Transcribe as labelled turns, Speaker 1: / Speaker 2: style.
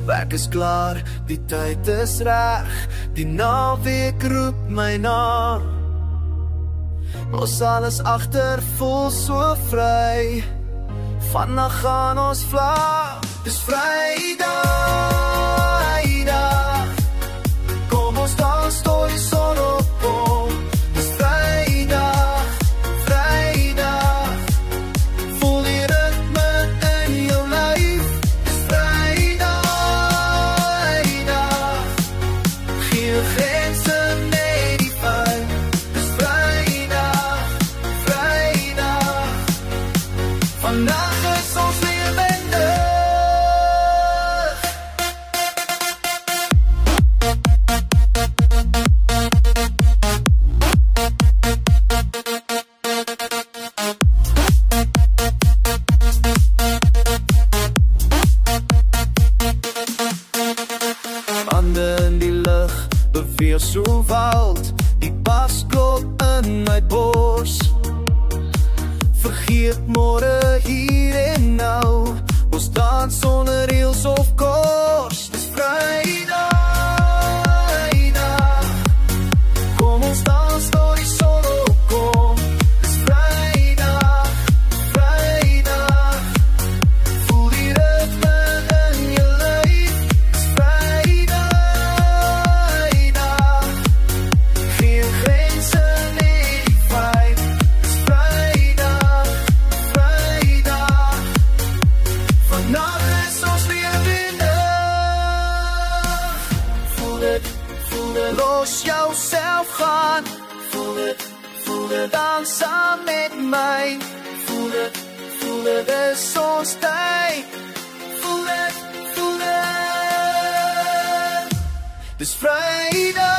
Speaker 1: Werk is klaar, die tyd is reg, die naweek roep my na. Los alles agter, voel so vry, vandag gaan ons vla. Dis Vrydag, kom ons dans tot die son opkom. Dis Vrydag, voel die ritme in jou lyf. Dis Vrydag, geen grense net die pyn. Dis Vrydag, vandag is ons lewendig. Hande in die lug, beweeg so wild, die bas klop in my bors. Vergeet môre hier en nou, ons dans sonder reels of kors. Dis Vrydag, kom ons dans tot die son opkom. Dis Vrydag, voel die ritme in jou lyf. Dis Vrydag, geen grense net die vibe. Dis Vrydag, vandag is ons lewendig. Voel dit, los jouself gaan. Voel dit, dans saam met my. Voel dit, is ons tyd. Voel dit, dis Vrydag.